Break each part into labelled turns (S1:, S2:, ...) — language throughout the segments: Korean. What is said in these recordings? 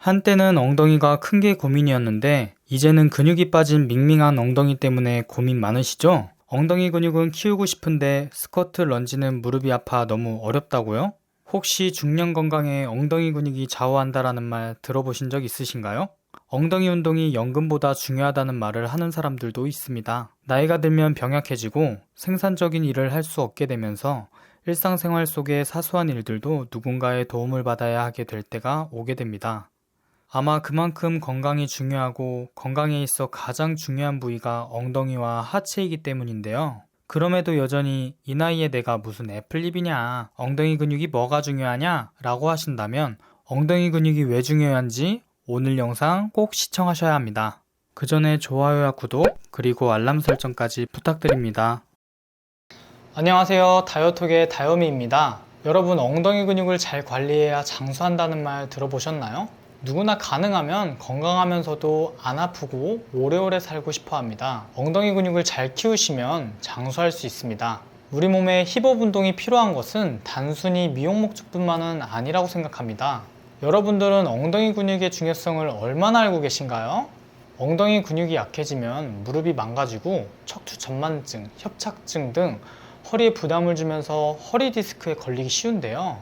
S1: 한때는 엉덩이가 큰 게 고민이었는데 이제는 근육이 빠진 밍밍한 엉덩이 때문에 고민 많으시죠? 엉덩이 근육은 키우고 싶은데 스쿼트 런지는 무릎이 아파 너무 어렵다고요? 혹시 중년 건강에 엉덩이 근육이 좌우한다라는 말 들어보신 적 있으신가요? 엉덩이 운동이 연금보다 중요하다는 말을 하는 사람들도 있습니다. 나이가 들면 병약해지고 생산적인 일을 할 수 없게 되면서 일상생활 속의 사소한 일들도 누군가의 도움을 받아야 하게 될 때가 오게 됩니다. 아마 그만큼 건강이 중요하고 건강에 있어 가장 중요한 부위가 엉덩이와 하체이기 때문인데요. 그럼에도 여전히 이 나이에 내가 무슨 애플립이냐, 엉덩이 근육이 뭐가 중요하냐 라고 하신다면 엉덩이 근육이 왜 중요한지 오늘 영상 꼭 시청하셔야 합니다. 그 전에 좋아요와 구독 그리고 알람 설정까지 부탁드립니다. 안녕하세요. 다이어톡의 다이어미입니다. 여러분, 엉덩이 근육을 잘 관리해야 장수한다는 말 들어보셨나요? 누구나 가능하면 건강하면서도 안 아프고 오래오래 살고 싶어 합니다. 엉덩이 근육을 잘 키우시면 장수할 수 있습니다. 우리 몸에 힙업 운동이 필요한 것은 단순히 미용 목적뿐만은 아니라고 생각합니다. 여러분들은 엉덩이 근육의 중요성을 얼마나 알고 계신가요? 엉덩이 근육이 약해지면 무릎이 망가지고 척추 전만증, 협착증 등 허리에 부담을 주면서 허리 디스크에 걸리기 쉬운데요.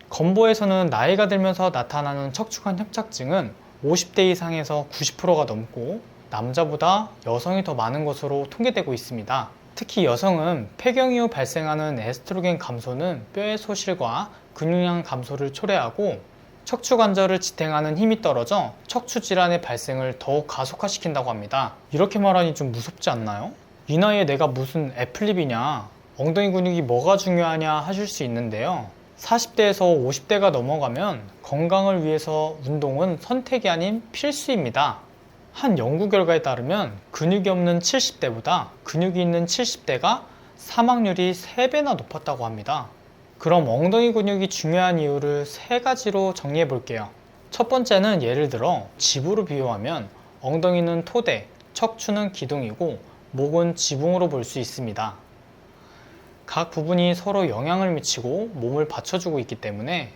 S1: 건보에서는 나이가 들면서 나타나는 척추관 협착증은 50대 이상에서 90%가 넘고 남자보다 여성이 더 많은 것으로 통계되고 있습니다. 특히 여성은 폐경 이후 발생하는 에스트로겐 감소는 뼈의 소실과 근육량 감소를 초래하고 척추 관절을 지탱하는 힘이 떨어져 척추 질환의 발생을 더욱 가속화시킨다고 합니다. 이렇게 말하니 좀 무섭지 않나요? 이 나이에 내가 무슨 애플립이냐, 엉덩이 근육이 뭐가 중요하냐 하실 수 있는데요. 40대에서 50대가 넘어가면 건강을 위해서 운동은 선택이 아닌 필수입니다. 한 연구 결과에 따르면 근육이 없는 70대보다 근육이 있는 70대가 사망률이 3배나 높았다고 합니다. 그럼 엉덩이 근육이 중요한 이유를 3가지로 정리해 볼게요. 첫 번째는 예를 들어 집으로 비유하면 엉덩이는 토대, 척추는 기둥이고 목은 지붕으로 볼 수 있습니다. 각 부분이 서로 영향을 미치고 몸을 받쳐주고 있기 때문에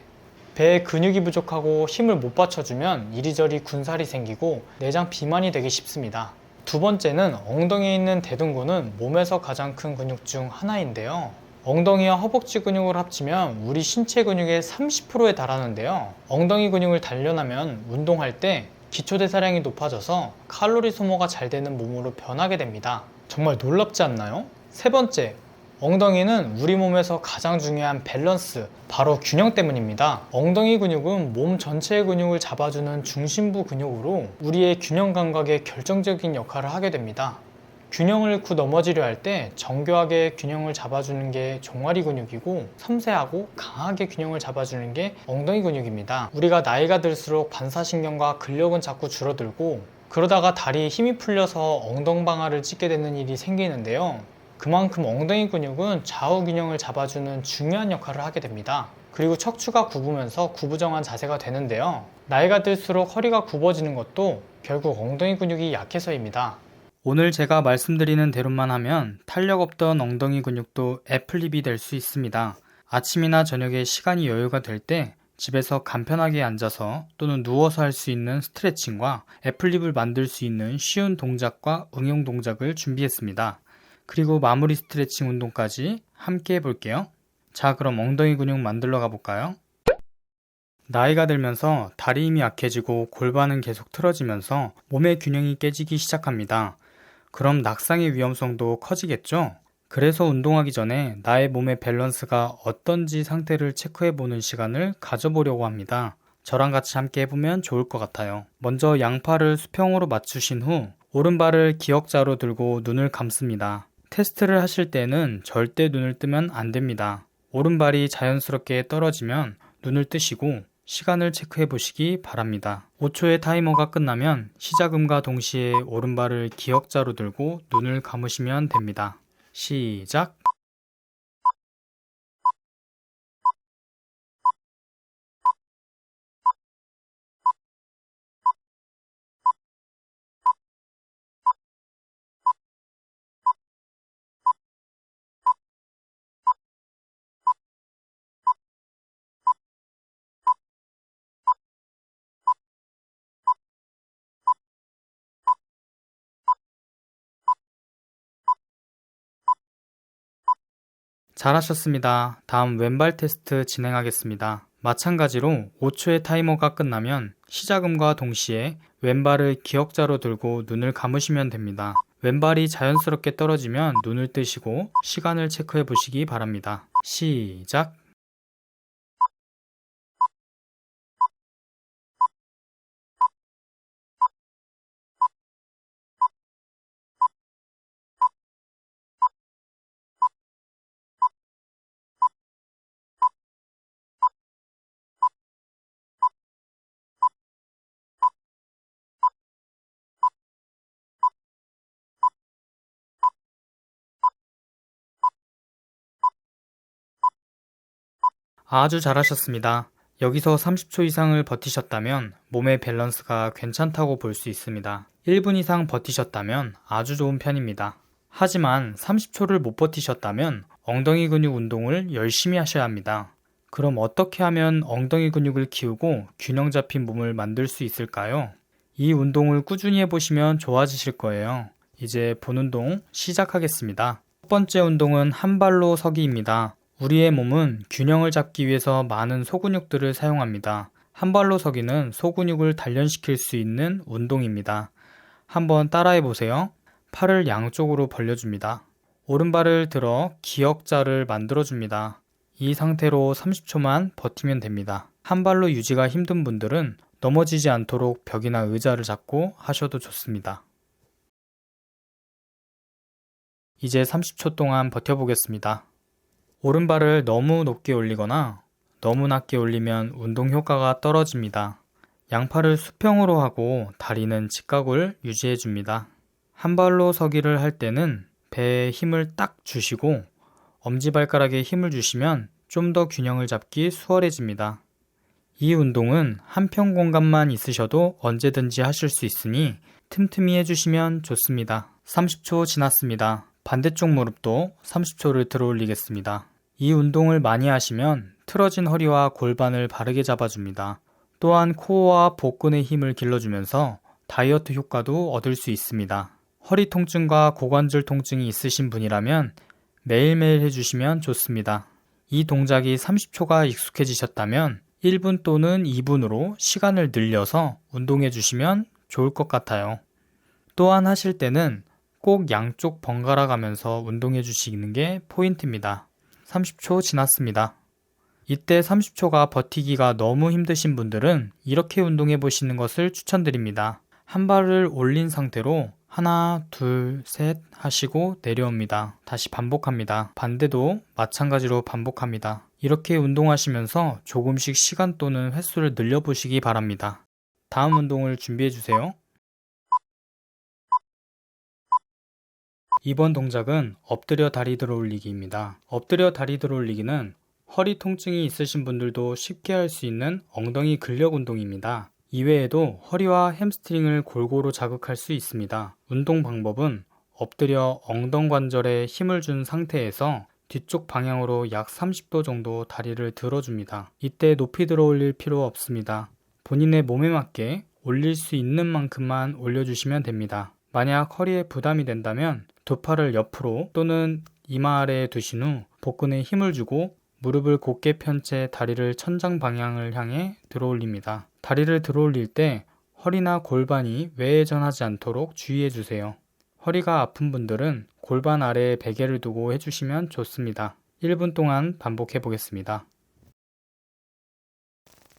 S1: 배에 근육이 부족하고 힘을 못 받쳐주면 이리저리 군살이 생기고 내장 비만이 되기 쉽습니다. 두 번째는 엉덩이에 있는 대둔근은 몸에서 가장 큰 근육 중 하나인데요. 엉덩이와 허벅지 근육을 합치면 우리 신체 근육의 30%에 달하는데요. 엉덩이 근육을 단련하면 운동할 때 기초대사량이 높아져서 칼로리 소모가 잘 되는 몸으로 변하게 됩니다. 정말 놀랍지 않나요? 세 번째, 엉덩이는 우리 몸에서 가장 중요한 밸런스, 바로 균형 때문입니다. 엉덩이 근육은 몸 전체의 근육을 잡아주는 중심부 근육으로 우리의 균형 감각에 결정적인 역할을 하게 됩니다. 균형을 잃고 넘어지려 할 때 정교하게 균형을 잡아주는 게 종아리 근육이고 섬세하고 강하게 균형을 잡아주는 게 엉덩이 근육입니다. 우리가 나이가 들수록 반사신경과 근력은 자꾸 줄어들고 그러다가 다리에 힘이 풀려서 엉덩방아를 찢게 되는 일이 생기는데요. 그만큼 엉덩이 근육은 좌우 균형을 잡아주는 중요한 역할을 하게 됩니다. 그리고 척추가 굽으면서 구부정한 자세가 되는데요. 나이가 들수록 허리가 굽어지는 것도 결국 엉덩이 근육이 약해서입니다. 오늘 제가 말씀드리는 대로만 하면 탄력 없던 엉덩이 근육도 애플립이 될 수 있습니다. 아침이나 저녁에 시간이 여유가 될 때 집에서 간편하게 앉아서 또는 누워서 할 수 있는 스트레칭과 애플립을 만들 수 있는 쉬운 동작과 응용 동작을 준비했습니다. 그리고 마무리 스트레칭 운동까지 함께 해볼게요. 자, 그럼 엉덩이 근육 만들러 가볼까요? 나이가 들면서 다리 힘이 약해지고 골반은 계속 틀어지면서 몸의 균형이 깨지기 시작합니다. 그럼 낙상의 위험성도 커지겠죠? 그래서 운동하기 전에 나의 몸의 밸런스가 어떤지 상태를 체크해보는 시간을 가져보려고 합니다. 저랑 같이 함께 해보면 좋을 것 같아요. 먼저 양팔을 수평으로 맞추신 후 오른발을 기역자로 들고 눈을 감습니다. 테스트를 하실 때는 절대 눈을 뜨면 안 됩니다. 오른발이 자연스럽게 떨어지면 눈을 뜨시고 시간을 체크해 보시기 바랍니다. 5초의 타이머가 끝나면 시작음과 동시에 오른발을 기역자로 들고 눈을 감으시면 됩니다. 시작! 잘하셨습니다. 다음 왼발 테스트 진행하겠습니다. 마찬가지로 5초의 타이머가 끝나면 시작음과 동시에 왼발을 기역자로 들고 눈을 감으시면 됩니다. 왼발이 자연스럽게 떨어지면 눈을 뜨시고 시간을 체크해 보시기 바랍니다. 시작! 아주 잘하셨습니다. 여기서 30초 이상을 버티셨다면 몸의 밸런스가 괜찮다고 볼 수 있습니다. 1분 이상 버티셨다면 아주 좋은 편입니다. 하지만 30초를 못 버티셨다면 엉덩이 근육 운동을 열심히 하셔야 합니다. 그럼 어떻게 하면 엉덩이 근육을 키우고 균형 잡힌 몸을 만들 수 있을까요? 이 운동을 꾸준히 해보시면 좋아지실 거예요. 이제 본 운동 시작하겠습니다. 첫 번째 운동은 한 발로 서기입니다. 우리의 몸은 균형을 잡기 위해서 많은 소근육들을 사용합니다. 한 발로 서기는 소근육을 단련시킬 수 있는 운동입니다. 한번 따라해 보세요. 팔을 양쪽으로 벌려줍니다. 오른발을 들어 기역자를 만들어줍니다. 이 상태로 30초만 버티면 됩니다. 한 발로 유지가 힘든 분들은 넘어지지 않도록 벽이나 의자를 잡고 하셔도 좋습니다. 이제 30초 동안 버텨보겠습니다. 오른발을 너무 높게 올리거나 너무 낮게 올리면 운동 효과가 떨어집니다. 양팔을 수평으로 하고 다리는 직각을 유지해 줍니다. 한 발로 서기를 할 때는 배에 힘을 딱 주시고 엄지발가락에 힘을 주시면 좀 더 균형을 잡기 수월해집니다. 이 운동은 한평 공간만 있으셔도 언제든지 하실 수 있으니 틈틈이 해주시면 좋습니다. 30초 지났습니다. 반대쪽 무릎도 30초를 들어 올리겠습니다. 이 운동을 많이 하시면 틀어진 허리와 골반을 바르게 잡아줍니다. 또한 코어와 복근의 힘을 길러주면서 다이어트 효과도 얻을 수 있습니다. 허리 통증과 고관절 통증이 있으신 분이라면 매일매일 해주시면 좋습니다. 이 동작이 30초가 익숙해지셨다면 1분 또는 2분으로 시간을 늘려서 운동해 주시면 좋을 것 같아요. 또한 하실 때는 꼭 양쪽 번갈아 가면서 운동해 주시는 게 포인트입니다. 30초 지났습니다. 이때 30초가 버티기가 너무 힘드신 분들은 이렇게 운동해 보시는 것을 추천드립니다. 한 발을 올린 상태로 하나, 둘, 셋 하시고 내려옵니다. 다시 반복합니다. 반대도 마찬가지로 반복합니다. 이렇게 운동하시면서 조금씩 시간 또는 횟수를 늘려보시기 바랍니다. 다음 운동을 준비해 주세요. 이번 동작은 엎드려 다리 들어 올리기입니다. 엎드려 다리 들어 올리기는 허리 통증이 있으신 분들도 쉽게 할 수 있는 엉덩이 근력 운동입니다. 이외에도 허리와 햄스트링을 골고루 자극할 수 있습니다. 운동 방법은 엎드려 엉덩관절에 힘을 준 상태에서 뒤쪽 방향으로 약 30도 정도 다리를 들어줍니다. 이때 높이 들어 올릴 필요 없습니다. 본인의 몸에 맞게 올릴 수 있는 만큼만 올려주시면 됩니다. 만약 허리에 부담이 된다면 두 팔을 옆으로 또는 이마 아래에 두신 후 복근에 힘을 주고 무릎을 곧게 편 채 다리를 천장 방향을 향해 들어 올립니다. 다리를 들어 올릴 때 허리나 골반이 외회전하지 않도록 주의해 주세요. 허리가 아픈 분들은 골반 아래에 베개를 두고 해주시면 좋습니다. 1분 동안 반복해 보겠습니다.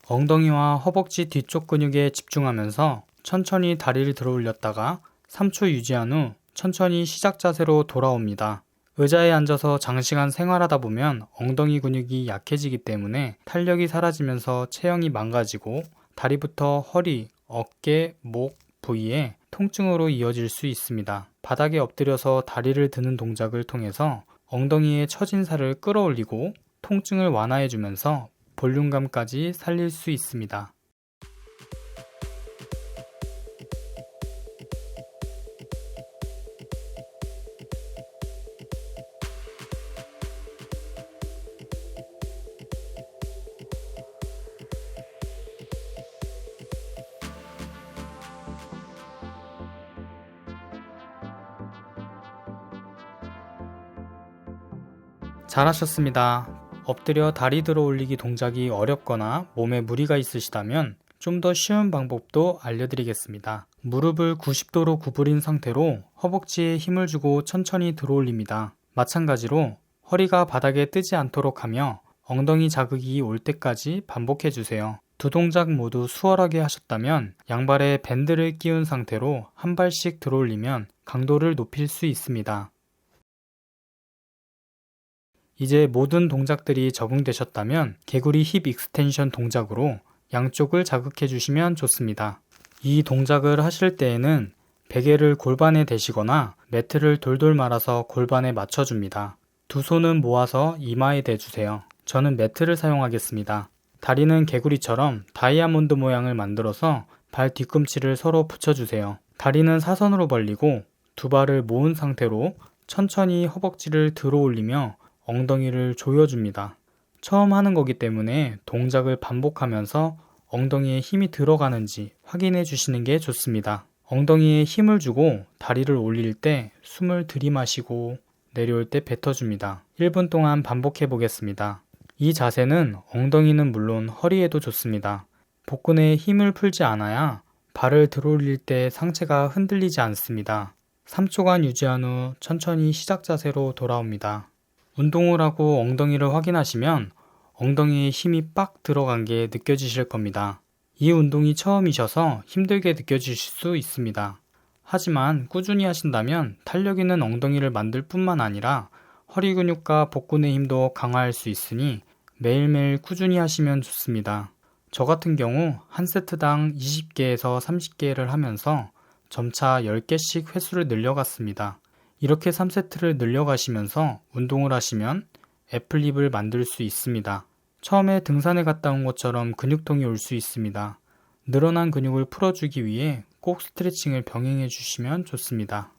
S1: 엉덩이와 허벅지 뒤쪽 근육에 집중하면서 천천히 다리를 들어 올렸다가 3초 유지한 후 천천히 시작 자세로 돌아옵니다. 의자에 앉아서 장시간 생활하다 보면 엉덩이 근육이 약해지기 때문에 탄력이 사라지면서 체형이 망가지고 다리부터 허리, 어깨, 목 부위에 통증으로 이어질 수 있습니다. 바닥에 엎드려서 다리를 드는 동작을 통해서 엉덩이의 처진 살을 끌어올리고 통증을 완화해주면서 볼륨감까지 살릴 수 있습니다. 잘하셨습니다. 엎드려 다리 들어 올리기 동작이 어렵거나 몸에 무리가 있으시다면 좀 더 쉬운 방법도 알려드리겠습니다. 무릎을 90도로 구부린 상태로 허벅지에 힘을 주고 천천히 들어 올립니다. 마찬가지로 허리가 바닥에 뜨지 않도록 하며 엉덩이 자극이 올 때까지 반복해 주세요. 두 동작 모두 수월하게 하셨다면 양발에 밴드를 끼운 상태로 한 발씩 들어 올리면 강도를 높일 수 있습니다. 이제 모든 동작들이 적응되셨다면 개구리 힙 익스텐션 동작으로 양쪽을 자극해 주시면 좋습니다. 이 동작을 하실 때에는 베개를 골반에 대시거나 매트를 돌돌 말아서 골반에 맞춰줍니다. 두 손은 모아서 이마에 대주세요. 저는 매트를 사용하겠습니다. 다리는 개구리처럼 다이아몬드 모양을 만들어서 발 뒤꿈치를 서로 붙여주세요. 다리는 사선으로 벌리고 두 발을 모은 상태로 천천히 허벅지를 들어 올리며 엉덩이를 조여줍니다. 처음 하는 거기 때문에 동작을 반복하면서 엉덩이에 힘이 들어가는지 확인해 주시는 게 좋습니다. 엉덩이에 힘을 주고 다리를 올릴 때 숨을 들이마시고 내려올 때 뱉어줍니다. 1분 동안 반복해 보겠습니다. 이 자세는 엉덩이는 물론 허리에도 좋습니다. 복근에 힘을 풀지 않아야 발을 들어 올릴 때 상체가 흔들리지 않습니다. 3초간 유지한 후 천천히 시작 자세로 돌아옵니다. 운동을 하고 엉덩이를 확인하시면 엉덩이에 힘이 빡 들어간 게 느껴지실 겁니다. 이 운동이 처음이셔서 힘들게 느껴지실 수 있습니다. 하지만 꾸준히 하신다면 탄력 있는 엉덩이를 만들 뿐만 아니라 허리 근육과 복근의 힘도 강화할 수 있으니 매일매일 꾸준히 하시면 좋습니다. 저 같은 경우 한 세트당 20개에서 30개를 하면서 점차 10개씩 횟수를 늘려갔습니다. 이렇게 3세트를 늘려가시면서 운동을 하시면 애플립을 만들 수 있습니다. 처음에 등산에 갔다 온 것처럼 근육통이 올 수 있습니다. 늘어난 근육을 풀어주기 위해 꼭 스트레칭을 병행해 주시면 좋습니다.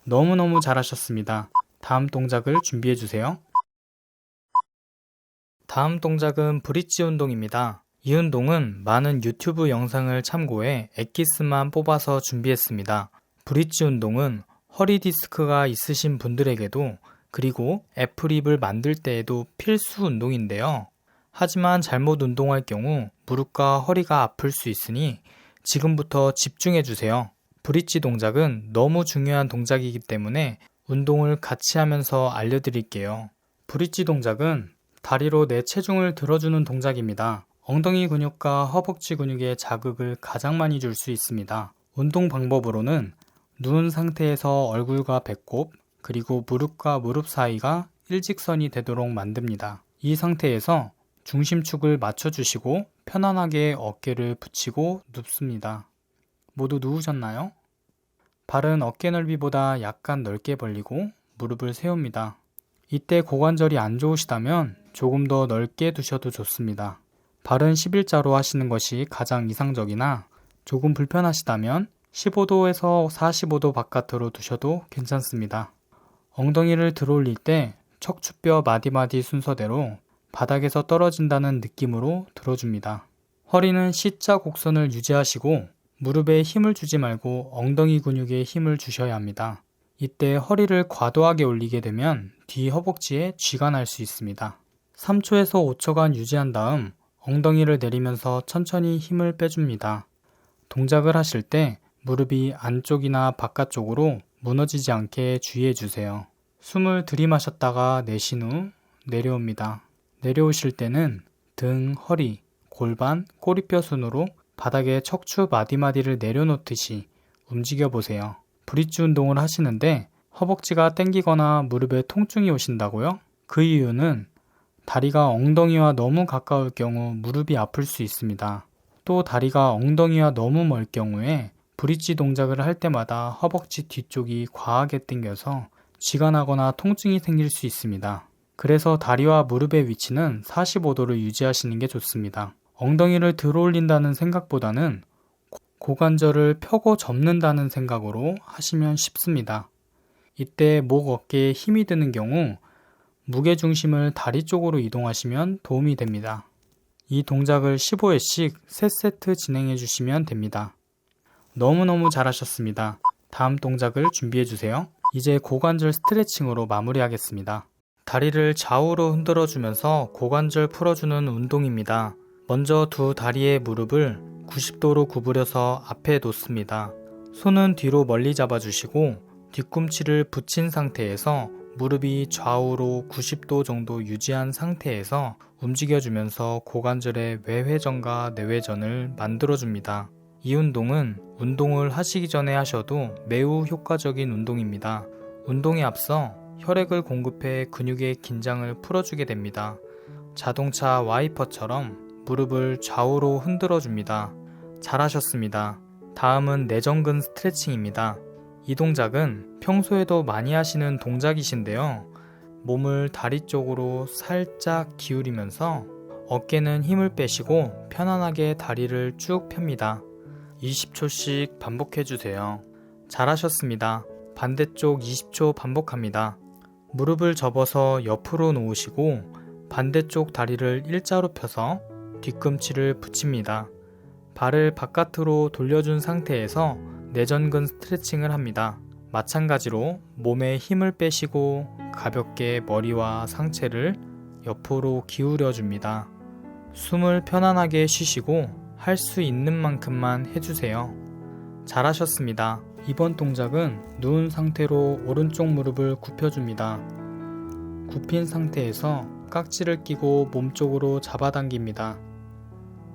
S1: 너무너무 잘하셨습니다. 다음 동작을 준비해 주세요. 다음 동작은 브릿지 운동입니다. 이 운동은 많은 유튜브 영상을 참고해 엑기스만 뽑아서 준비했습니다. 브릿지 운동은 허리 디스크가 있으신 분들에게도 그리고 애플힙을 만들 때에도 필수 운동인데요. 하지만 잘못 운동할 경우 무릎과 허리가 아플 수 있으니 지금부터 집중해 주세요. 브릿지 동작은 너무 중요한 동작이기 때문에 운동을 같이 하면서 알려드릴게요. 브릿지 동작은 다리로 내 체중을 들어주는 동작입니다. 엉덩이 근육과 허벅지 근육에 자극을 가장 많이 줄 수 있습니다. 운동 방법으로는 누운 상태에서 얼굴과 배꼽 그리고 무릎과 무릎 사이가 일직선이 되도록 만듭니다. 이 상태에서 중심축을 맞춰주시고 편안하게 어깨를 붙이고 눕습니다. 모두 누우셨나요? 발은 어깨 넓이보다 약간 넓게 벌리고 무릎을 세웁니다. 이때 고관절이 안 좋으시다면 조금 더 넓게 두셔도 좋습니다. 발은 11자로 하시는 것이 가장 이상적이나 조금 불편하시다면 15도에서 45도 바깥으로 두셔도 괜찮습니다. 엉덩이를 들어 올릴 때 척추뼈 마디마디 순서대로 바닥에서 떨어진다는 느낌으로 들어줍니다. 허리는 C자 곡선을 유지하시고 무릎에 힘을 주지 말고 엉덩이 근육에 힘을 주셔야 합니다. 이때 허리를 과도하게 올리게 되면 뒤 허벅지에 쥐가 날 수 있습니다. 3초에서 5초간 유지한 다음 엉덩이를 내리면서 천천히 힘을 빼줍니다. 동작을 하실 때 무릎이 안쪽이나 바깥쪽으로 무너지지 않게 주의해 주세요. 숨을 들이마셨다가 내쉰 후 내려옵니다. 내려오실 때는 등, 허리, 골반, 꼬리뼈 순으로 바닥에 척추 마디마디를 내려놓듯이 움직여 보세요. 브릿지 운동을 하시는데 허벅지가 땡기거나 무릎에 통증이 오신다고요? 그 이유는 다리가 엉덩이와 너무 가까울 경우 무릎이 아플 수 있습니다. 또 다리가 엉덩이와 너무 멀 경우에 브릿지 동작을 할 때마다 허벅지 뒤쪽이 과하게 당겨서 쥐가 나거나 통증이 생길 수 있습니다. 그래서 다리와 무릎의 위치는 45도를 유지하시는 게 좋습니다. 엉덩이를 들어 올린다는 생각보다는 고관절을 펴고 접는다는 생각으로 하시면 쉽습니다. 이때 목 어깨에 힘이 드는 경우 무게중심을 다리 쪽으로 이동하시면 도움이 됩니다. 이 동작을 15회씩 3세트 진행해 주시면 됩니다. 너무너무 잘하셨습니다. 다음 동작을 준비해주세요. 이제 고관절 스트레칭으로 마무리하겠습니다. 다리를 좌우로 흔들어주면서 고관절 풀어주는 운동입니다. 먼저 두 다리의 무릎을 90도로 구부려서 앞에 놓습니다. 손은 뒤로 멀리 잡아주시고 뒤꿈치를 붙인 상태에서 무릎이 좌우로 90도 정도 유지한 상태에서 움직여주면서 고관절의 외회전과 내회전을 만들어줍니다. 이 운동은 운동을 하시기 전에 하셔도 매우 효과적인 운동입니다. 운동에 앞서 혈액을 공급해 근육의 긴장을 풀어주게 됩니다. 자동차 와이퍼처럼 무릎을 좌우로 흔들어줍니다. 잘하셨습니다. 다음은 내전근 스트레칭입니다. 이 동작은 평소에도 많이 하시는 동작이신데요. 몸을 다리 쪽으로 살짝 기울이면서 어깨는 힘을 빼시고 편안하게 다리를 쭉 펴니다. 20초씩 반복해주세요. 잘하셨습니다. 반대쪽 20초 반복합니다. 무릎을 접어서 옆으로 놓으시고 반대쪽 다리를 일자로 펴서 뒤꿈치를 붙입니다. 발을 바깥으로 돌려준 상태에서 내전근 스트레칭을 합니다. 마찬가지로 몸에 힘을 빼시고 가볍게 머리와 상체를 옆으로 기울여 줍니다. 숨을 편안하게 쉬시고 할 수 있는 만큼만 해주세요. 잘하셨습니다. 이번 동작은 누운 상태로 오른쪽 무릎을 굽혀줍니다. 굽힌 상태에서 깍지를 끼고 몸쪽으로 잡아당깁니다.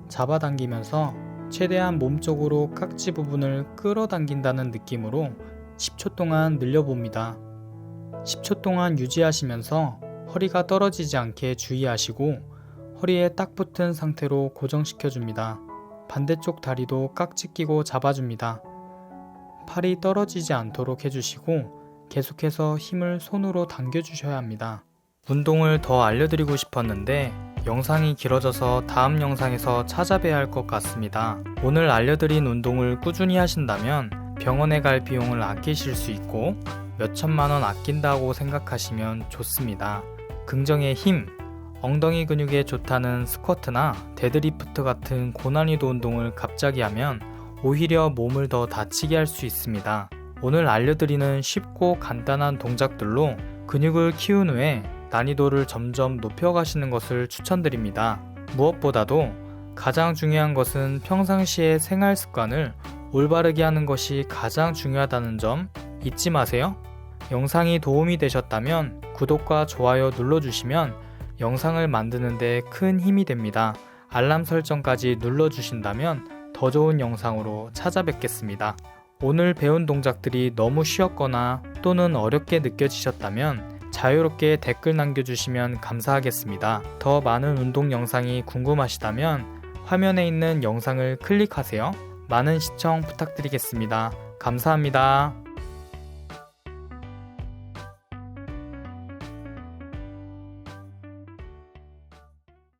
S1: 잡아당기면서 최대한 몸쪽으로 깍지 부분을 끌어당긴다는 느낌으로 10초 동안 늘려봅니다. 10초 동안 유지하시면서 허리가 떨어지지 않게 주의하시고 허리에 딱 붙은 상태로 고정시켜줍니다. 반대쪽 다리도 깍지 끼고 잡아줍니다. 팔이 떨어지지 않도록 해주시고 계속해서 힘을 손으로 당겨주셔야 합니다. 운동을 더 알려드리고 싶었는데 영상이 길어져서 다음 영상에서 찾아뵈야 할 것 같습니다. 오늘 알려드린 운동을 꾸준히 하신다면 병원에 갈 비용을 아끼실 수 있고 몇천만 원 아낀다고 생각하시면 좋습니다. 긍정의 힘, 엉덩이 근육에 좋다는 스쿼트나 데드리프트 같은 고난이도 운동을 갑자기 하면 오히려 몸을 더 다치게 할 수 있습니다. 오늘 알려드리는 쉽고 간단한 동작들로 근육을 키운 후에 난이도를 점점 높여가시는 것을 추천드립니다. 무엇보다도 가장 중요한 것은 평상시의 생활 습관을 올바르게 하는 것이 가장 중요하다는 점 잊지 마세요. 영상이 도움이 되셨다면 구독과 좋아요 눌러주시면 영상을 만드는 데 큰 힘이 됩니다. 알람 설정까지 눌러주신다면 더 좋은 영상으로 찾아뵙겠습니다. 오늘 배운 동작들이 너무 쉬웠거나 또는 어렵게 느껴지셨다면 자유롭게 댓글 남겨주시면 감사하겠습니다. 더 많은 운동 영상이 궁금하시다면 화면에 있는 영상을 클릭하세요. 많은 시청 부탁드리겠습니다. 감사합니다.